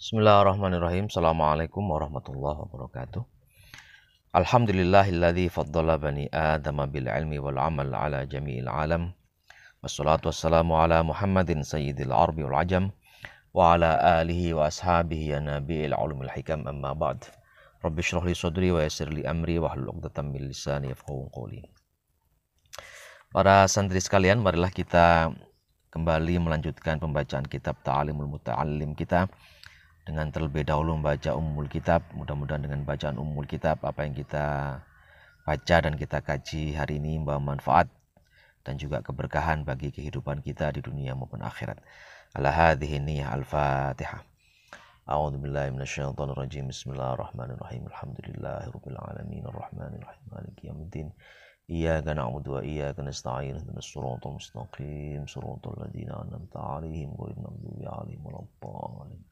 Bismillahirrahmanirrahim. Assalamualaikum warahmatullahi wabarakatuh. Alhamdulillahilladzi faddala bani Adam bil ilmi wal amal ala jami'il alam. Wassalatu wassalamu ala Muhammadin sayyidil arbi wal ajam wa ala alihi wa ashabihi ya nabi'il ulumil hikam amma ba'd. Rabbi shrah li sadri wa yassir li amri wa hlul 'uqdatam min lisani yafqahu qawli. Para santri sekalian, marilah kita kembali melanjutkan pembacaan kitab Ta'alimul Muta'allim kita dengan terlebih dahulu membaca Ummul Kitab. Mudah-mudahan dengan bacaan Ummul Kitab apa yang kita baca dan kita kaji hari ini membawa manfaat dan juga keberkahan bagi kehidupan kita di dunia maupun akhirat. Ala hadhihi niyyah al-Fatihah. A'udzubillahi minasyaitonir rajim. Bismillahirrahmanirrahim. Alhamdulillahirabbil alamin arrahmanir rahim maliki yaumiddin. Iyyaka na'budu wa iyyaka nasta'in ihdinas siratal mustaqim siratal ladzina an'amta 'alaihim ghairil maghdubi 'alaihim waladdallin.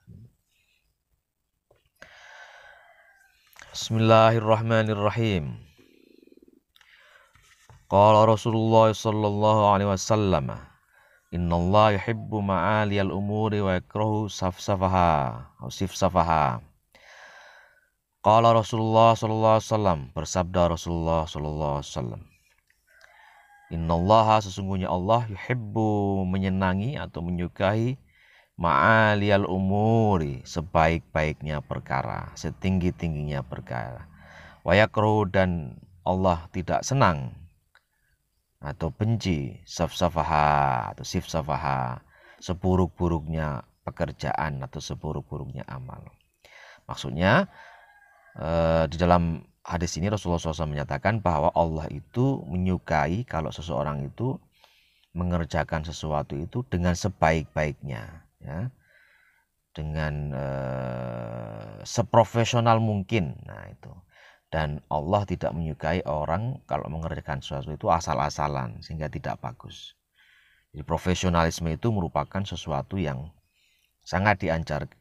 Bismillahirrahmanirrahim. Qala Rasulullah sallallahu alaihi wasallam, innallaha yuhibbu ma'aliyal umuri wa yakrahu safsafaha atau sifsafaha. Qala Rasulullah sallallahu alaihi wasallam, bersabda Rasulullah sallallahu alaihi wasallam, innallaha, sesungguhnya Allah, yuhibbu, menyenangi atau menyukai, ma'aliyal umuri, sebaik-baiknya perkara, setinggi-tingginya perkara. Wa yakrahu, dan Allah tidak senang atau benci, safsafaha atau sifsafaha, seburuk-buruknya pekerjaan atau seburuk-buruknya amal. Maksudnya di dalam hadis ini Rasulullah SAW menyatakan bahwa Allah itu menyukai kalau seseorang itu mengerjakan sesuatu itu dengan sebaik-baiknya, ya, dengan seprofesional mungkin. Nah itu. Dan Allah tidak menyukai orang kalau mengerjakan sesuatu itu asal-asalan sehingga tidak bagus. Jadi profesionalisme itu merupakan sesuatu yang sangat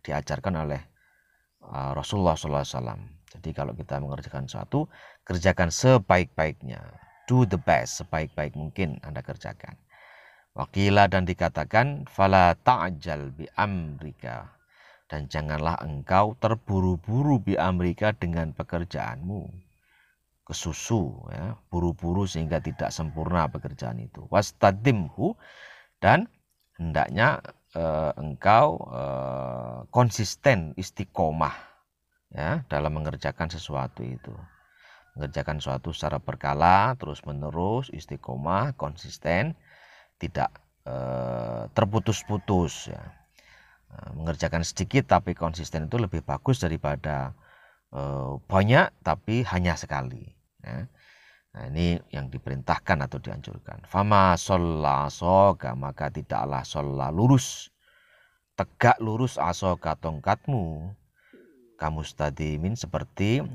diajarkan oleh Rasulullah SAW. Jadi kalau kita mengerjakan sesuatu, kerjakan sebaik-baiknya, do the best, sebaik-baik mungkin Anda kerjakan. Wakila, dan dikatakan, fala ta'jal bi amrika, dan janganlah engkau terburu-buru bi amrika dengan pekerjaanmu, kesusu, ya, buru-buru sehingga tidak sempurna pekerjaan itu. Wastadimhu, dan hendaknya engkau konsisten, istiqomah, ya, dalam mengerjakan sesuatu itu. Mengerjakan sesuatu secara berkala, terus menerus, istiqomah, konsisten, tidak terputus-putus, ya. Mengerjakan sedikit tapi konsisten itu lebih bagus daripada banyak tapi hanya sekali, ya. Nah, ini yang diperintahkan atau dianjurkan. Fama sholla asoka, maka tidaklah sholla lurus, tegak lurus, asoka tongkatmu, kamustadimin, seperti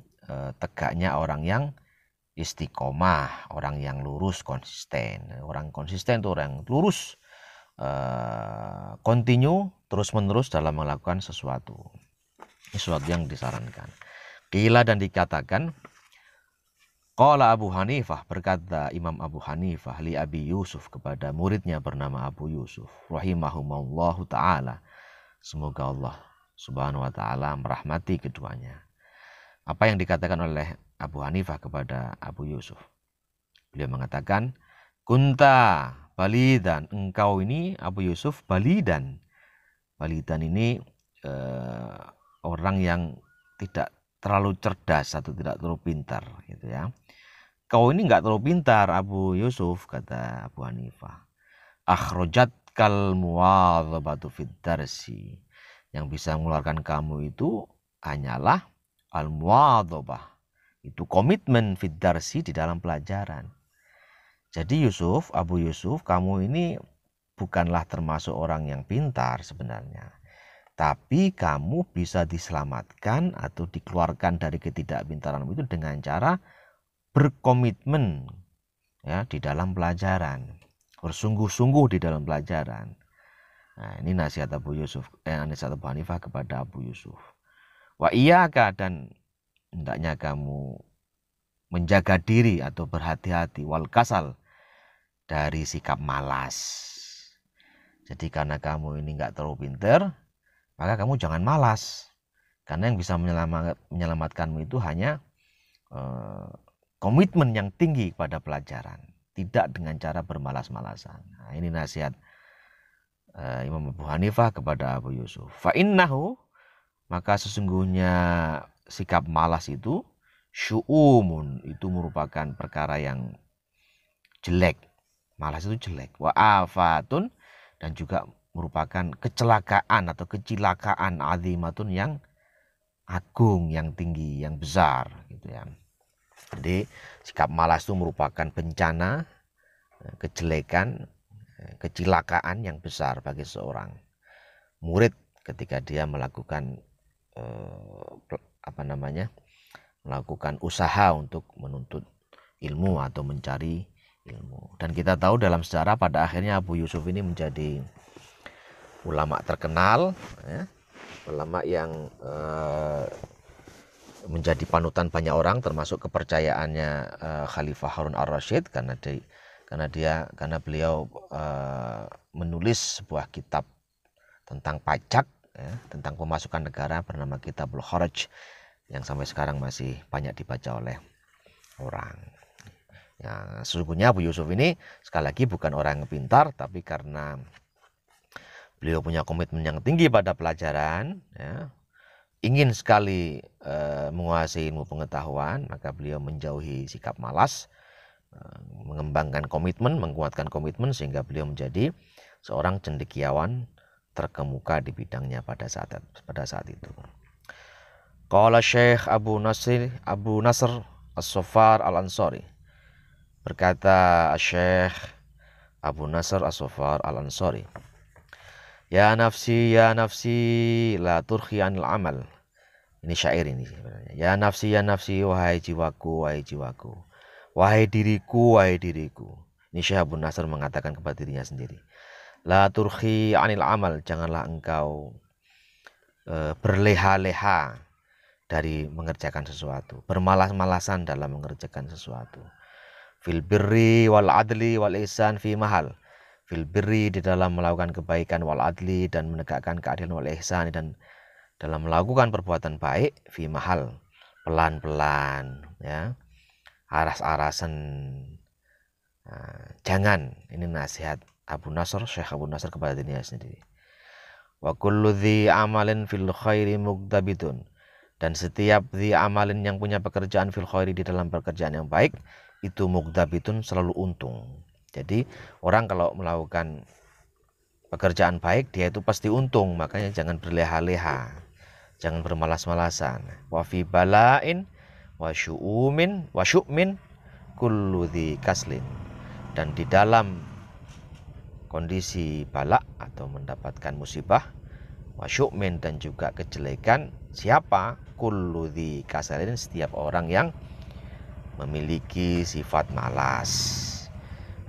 tegaknya orang yang istiqomah, orang yang lurus, konsisten. Orang konsisten itu orang yang lurus, continue, terus-menerus dalam melakukan sesuatu yang disarankan. Qila, dan dikatakan, qala Abu Hanifah, berkata Imam Abu Hanifah, li Abi Yusuf, kepada muridnya bernama Abu Yusuf, rahimahumallahu ta'ala, semoga Allah subhanahu wa ta'ala merahmati keduanya. Apa yang dikatakan oleh Abu Hanifah kepada Abu Yusuf? Beliau mengatakan, kunta balidan, engkau ini Abu Yusuf balidan. Balidan ini orang yang tidak terlalu cerdas atau tidak terlalu pintar, gitu ya. Kau ini enggak terlalu pintar Abu Yusuf, kata Abu Hanifah. Akhrajat kal muwadhabatu fid darsi, yang bisa mengeluarkan kamu itu hanyalah al-muwadhabah, itu komitmen fid darsi, di dalam pelajaran. Jadi Yusuf, Abu Yusuf, kamu ini bukanlah termasuk orang yang pintar sebenarnya, tapi kamu bisa diselamatkan atau dikeluarkan dari ketidakpintaranmu itu dengan cara berkomitmen, ya, di dalam pelajaran, bersungguh-sungguh di dalam pelajaran. Nah, ini nasihat Abu Yusuf, nasihat Abu Hanifah kepada Abu Yusuf. Wa iyyaka, dan hendaknya kamu menjaga diri atau berhati-hati, wal kasal, dari sikap malas. Jadi karena kamu ini enggak terlalu pintar, maka kamu jangan malas. Karena yang bisa menyelamatkanmu itu hanya komitmen yang tinggi pada pelajaran, tidak dengan cara bermalas-malasan. Nah, ini nasihat Imam Abu Hanifah kepada Abu Yusuf. Fa'innahu, maka sesungguhnya sikap malas itu syu'umun, itu merupakan perkara yang jelek. Malas itu jelek. Wa afatun, dan juga merupakan kecelakaan atau kecilakaan azimatun yang agung, yang tinggi, yang besar gitu ya. Jadi sikap malas itu merupakan bencana, kejelekan, kecelakaan yang besar bagi seorang murid ketika dia melakukan melakukan usaha untuk menuntut ilmu atau mencari ilmu. Dan kita tahu dalam sejarah pada akhirnya Abu Yusuf ini menjadi ulama terkenal, ya, ulama yang menjadi panutan banyak orang, termasuk kepercayaannya Khalifah Harun ar-Rasyid karena beliau menulis sebuah kitab tentang pajak, ya, tentang pemasukan negara bernama Kitabul Kharaj, yang sampai sekarang masih banyak dibaca oleh orang. Ya, sesungguhnya Abu Yusuf ini sekali lagi bukan orang yang pintar, tapi karena beliau punya komitmen yang tinggi pada pelajaran, ya, ingin sekali menguasai ilmu pengetahuan, maka beliau menjauhi sikap malas, mengembangkan komitmen, menguatkan komitmen, sehingga beliau menjadi seorang cendekiawan terkemuka di bidangnya pada saat itu. Qala Syekh Abu Nasr As-Saffar Al-Ansari, berkata Syekh Abu Nasr As-Saffar Al-Ansari, ya nafsi la turhi anil amal. Ini syair ini sebenarnya. Ya nafsi, wahai jiwaku, wahai jiwaku. Wahai diriku, wahai diriku. Ini Syekh Abu Nasr mengatakan kepada dirinya sendiri. La turhi anil amal, janganlah engkau berleha-leha dari mengerjakan sesuatu, bermalas-malasan dalam mengerjakan sesuatu. Fil birri wal adli wal ihsan fi mahal. Fil birri, di dalam melakukan kebaikan, wal adli, dan menegakkan keadilan, wal ihsan, dan dalam melakukan perbuatan baik, fi mahal, pelan-pelan, ya, aras-arasan. Nah, jangan, ini nasihat Abu Nasr, Syekh Abu Nasr kepada dirinya sendiri. Wa kullu dhi amalin fil khairi mugdabitun, dan setiap dhi amalin yang punya pekerjaan fil khairi, di dalam pekerjaan yang baik, itu mugdabitun, selalu untung. Jadi orang kalau melakukan pekerjaan baik, dia itu pasti untung, makanya jangan berleha-leha, jangan bermalas-malasan. Wa fi bala'in wa syu'min kullu dhi kaslin, dan di dalam kondisi balak atau mendapatkan musibah, wa syu'min, dan juga kejelekan, siapa? Kullu dhi kaslin, setiap orang yang memiliki sifat malas.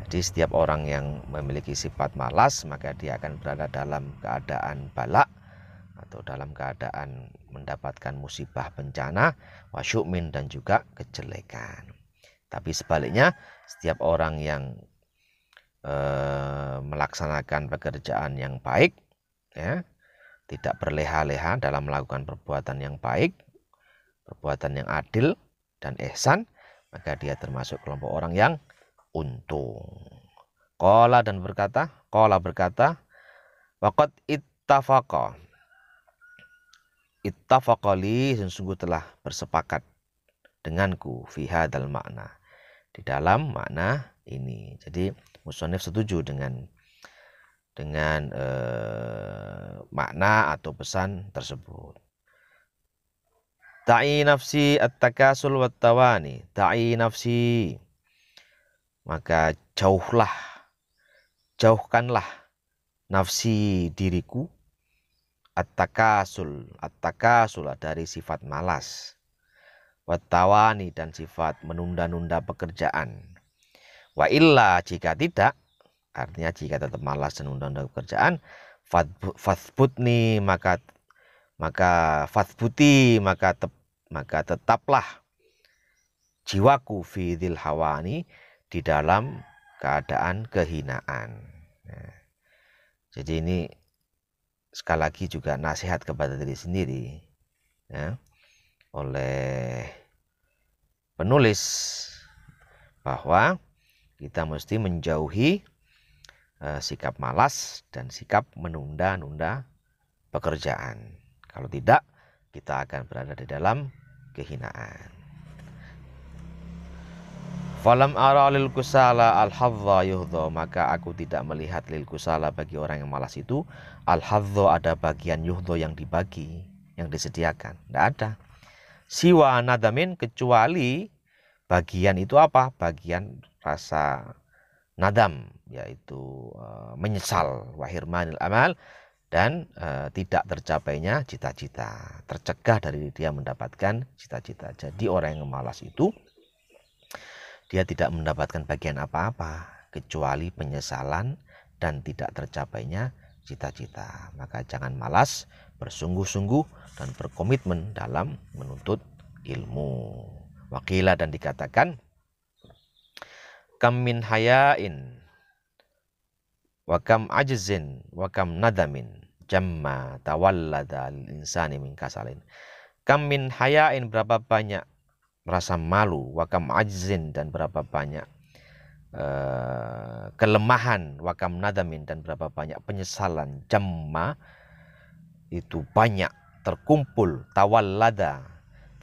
Jadi setiap orang yang memiliki sifat malas, maka dia akan berada dalam keadaan balak atau dalam keadaan mendapatkan musibah, bencana, wasyu'min, dan juga kejelekan. Tapi sebaliknya, setiap orang yang melaksanakan pekerjaan yang baik, ya, tidak berleha-leha dalam melakukan perbuatan yang baik, perbuatan yang adil dan ihsan, maka dia termasuk kelompok orang yang untung. Qala berkata, waqad ittafaqa li, sungguh telah bersepakat denganku fi hadzal makna, di dalam makna ini. Jadi musannif setuju dengan makna atau pesan tersebut. Ta'i nafsi at-takasul wat tawani. Ta'i nafsi, maka jauhkanlah nafsi, diriku, at-takasul dari sifat malas, wat tawani, dan sifat menunda-nunda pekerjaan. Wa illa, jika tidak, artinya jika tetap malas dan menunda-nunda pekerjaan, fathbutni, maka tetaplah jiwaku fi dzil hawani, di dalam keadaan kehinaan. Nah, jadi ini sekali lagi juga nasihat kepada diri sendiri ya, oleh penulis bahwa kita mesti menjauhi sikap malas dan sikap menunda-nunda pekerjaan. Kalau tidak, kita akan berada di dalam kehinaan. Falam ara lil kusala al hadza yuhdha, maka aku tidak melihat lil kusala bagi orang yang malas itu al hadza, ada bagian yuhdha yang dibagi, yang disediakan. Tidak ada. Siwa nadamin, kecuali bagian itu apa? Bagian rasa nadam, yaitu menyesal, wahirmanil amal, dan tidak tercapainya cita-cita, tercegah dari dia mendapatkan cita-cita. Jadi orang yang malas itu dia tidak mendapatkan bagian apa-apa kecuali penyesalan dan tidak tercapainya cita-cita. Maka jangan malas, bersungguh-sungguh dan berkomitmen dalam menuntut ilmu. Wakila, dan dikatakan, kam min hayain wa kam ajzin wa kam nadamin jamma tawallada lil insani min kasalin. Kam min hayain, berapa banyak merasa malu, wakam ajzin, dan berapa banyak kelemahan, wakam nadamin, dan berapa banyak penyesalan, jamma, itu banyak terkumpul, tawallada,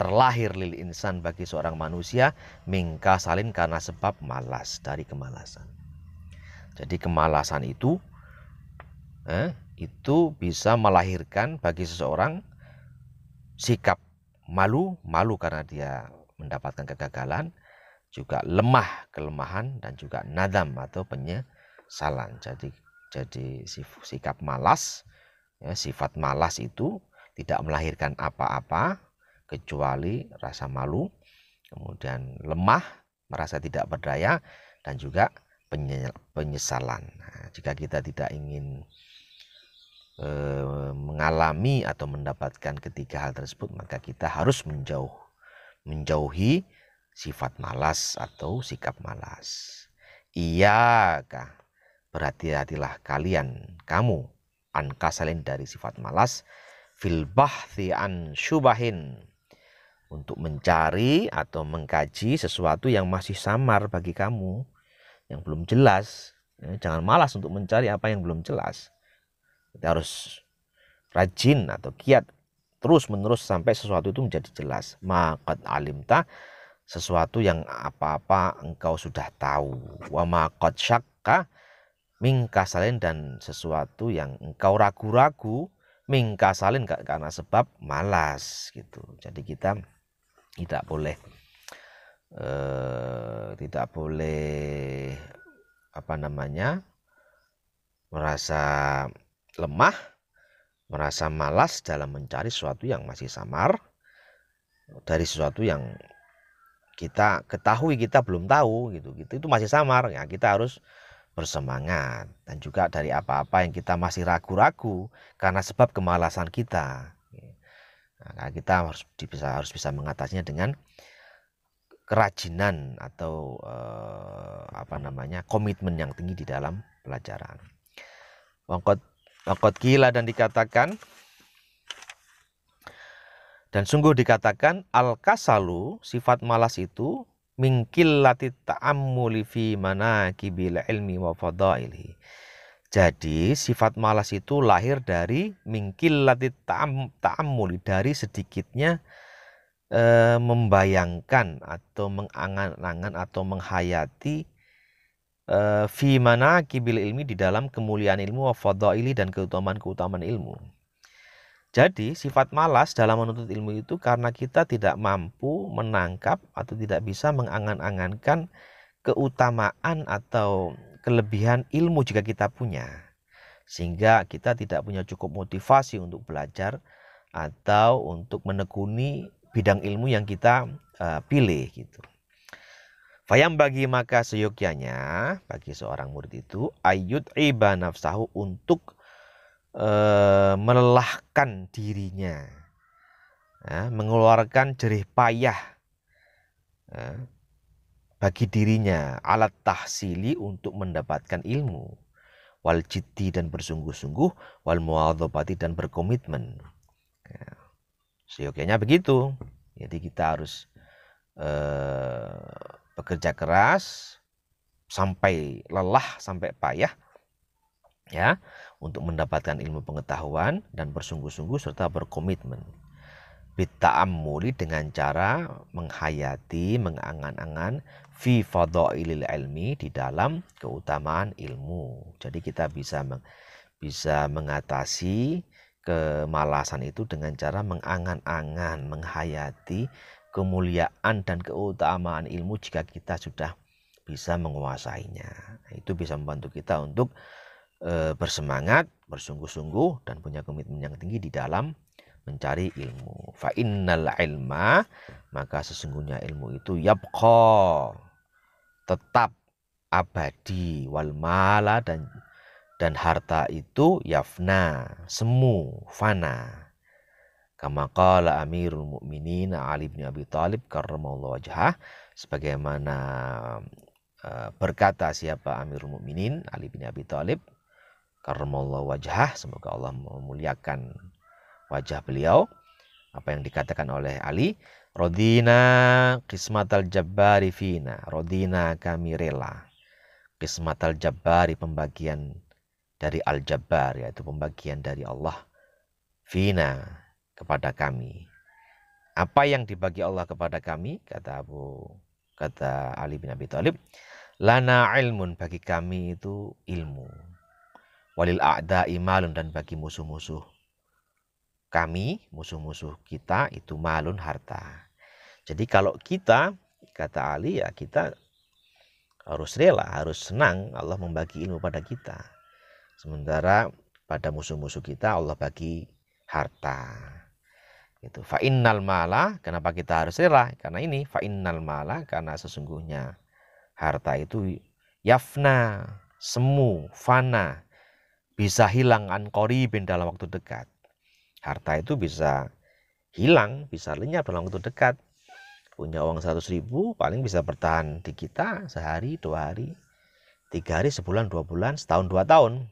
terlahir lil insan, bagi seorang manusia, mingkasalin, karena sebab malas, dari kemalasan. Jadi kemalasan itu bisa melahirkan bagi seseorang sikap malu karena dia mendapatkan kegagalan, juga kelemahan, dan juga nadam atau penyesalan. Jadi sikap malas, sifat malas itu tidak melahirkan apa-apa kecuali rasa malu, kemudian lemah, merasa tidak berdaya, dan juga penyesalan. Nah, jika kita tidak ingin mengalami atau mendapatkan ketiga hal tersebut, maka kita harus menjauhi sifat malas atau sikap malas. Iyakah, berhati-hatilah kamu an kasalin, dari sifat malas, fil bahthi an syubahin, untuk mencari atau mengkaji sesuatu yang masih samar bagi kamu, yang belum jelas. Jangan malas untuk mencari apa yang belum jelas. Kita harus rajin atau giat terus menerus sampai sesuatu itu menjadi jelas. Maqad alimta, sesuatu yang apa-apa engkau sudah tahu. Wa maqad syakka mingkasalin, dan sesuatu yang engkau ragu-ragu, mingkasalin, karena sebab malas gitu. Jadi kita tidak boleh merasa lemah, merasa malas dalam mencari sesuatu yang masih samar, dari sesuatu yang kita ketahui kita belum tahu gitu. Itu masih samar, ya kita harus bersemangat. Dan juga dari apa-apa yang kita masih ragu-ragu karena sebab kemalasan kita, nah, kita harus bisa mengatasinya dengan kerajinan atau komitmen yang tinggi di dalam pelajaran. Waqad qila, dan dikatakan, dan sungguh dikatakan, al-kasalu, sifat malas itu, mingkillati ta'ammuli fi manaqibil ilmi wa fadaili. Jadi sifat malas itu lahir dari mingkillati ta'ammuli, dari sedikitnya membayangkan atau mengangan-angan atau menghayati fi manaqibil ilmi, di dalam kemuliaan ilmu, wa fadaili, dan keutamaan-keutamaan ilmu. Jadi sifat malas dalam menuntut ilmu itu karena kita tidak mampu menangkap atau tidak bisa mengangan-angankan keutamaan atau kelebihan ilmu jika kita punya, sehingga kita tidak punya cukup motivasi untuk belajar atau untuk menekuni bidang ilmu yang kita pilih gitu. Fayam bagi, maka seyogyanya bagi seorang murid itu, ayyud iba nafsahu, untuk melelahkan dirinya, mengeluarkan jerih payah bagi dirinya, alat tahsili, untuk mendapatkan ilmu, wal jiddi dan bersungguh-sungguh, wal muwadhabati dan berkomitmen. Ya, seyogianya begitu. Jadi kita harus bekerja keras sampai lelah, sampai payah, ya, untuk mendapatkan ilmu pengetahuan dan bersungguh-sungguh serta berkomitmen. Bita'ammuli dengan cara menghayati, mengangan-angan fi fadhailil ilmi, di dalam keutamaan ilmu. Jadi kita bisa mengatasi kemalasan itu dengan cara mengangan-angan, menghayati kemuliaan dan keutamaan ilmu jika kita sudah bisa menguasainya. Itu bisa membantu kita untuk bersemangat, bersungguh-sungguh dan punya komitmen yang tinggi di dalam mencari ilmu. Fa innal ilma, maka sesungguhnya ilmu itu yabqa, tetap abadi, wal mala dan harta itu yafna, semu, fana. Kama qala Amirul Mukminin Ali bin Abi Thalib karramallahu wajhah, sebagaimana berkata siapa Amirul Mukminin Ali bin Abi Thalib karramallahu wajhah, semoga Allah memuliakan wajah beliau, apa yang dikatakan oleh Ali, rodina qismatal jabbari fina, rodina kami rela, qismatal jabbari pembagian dari al-jabbar, yaitu pembagian dari Allah, fina kepada kami. Apa yang dibagi Allah kepada kami, kata Ali bin Abi Thalib, lana ilmun, bagi kami itu ilmu, walil a'da'i malun, dan bagi musuh-musuh kami, musuh-musuh kita itu malun, harta. Jadi kalau kita, kata Ali, ya kita harus rela, harus senang Allah membagi ilmu pada kita. Sementara pada musuh-musuh kita Allah bagi harta. Itu fa innal mala, kenapa kita harus rela? Karena ini fa innal mala, karena sesungguhnya harta itu yafna, semu, fana, bisa hilang an qaribin, dalam waktu dekat. Harta itu bisa hilang, bisa lenyap dalam waktu dekat. Punya uang 100.000 paling bisa bertahan di kita sehari, 2 hari, 3 hari, sebulan, 2 bulan, setahun, 2 tahun.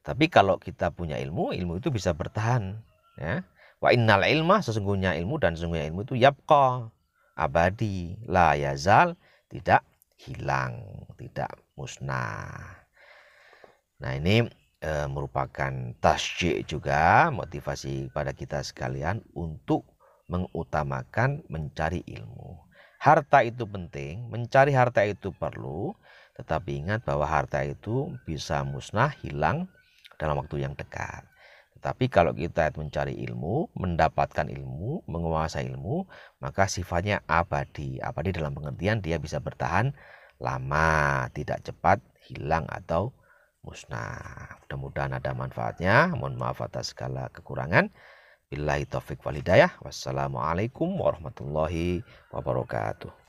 Tapi kalau kita punya ilmu, ilmu itu bisa bertahan, ya. Wa innal ilma, sesungguhnya ilmu, dan sesungguhnya ilmu itu yabqa, abadi, la yazal, tidak hilang, tidak musnah. Nah, ini merupakan tasjik juga, motivasi pada kita sekalian untuk mengutamakan mencari ilmu. Harta itu penting, mencari harta itu perlu, tetapi ingat bahwa harta itu bisa musnah, hilang dalam waktu yang dekat. Tetapi kalau kita mencari ilmu, mendapatkan ilmu, menguasai ilmu, maka sifatnya abadi. Abadi dalam pengertian dia bisa bertahan lama, tidak cepat hilang atau musnah. Mudah-mudahan ada manfaatnya. Mohon maaf atas segala kekurangan. Billahi taufik wal hidayah. Wassalamualaikum warahmatullahi wabarakatuh.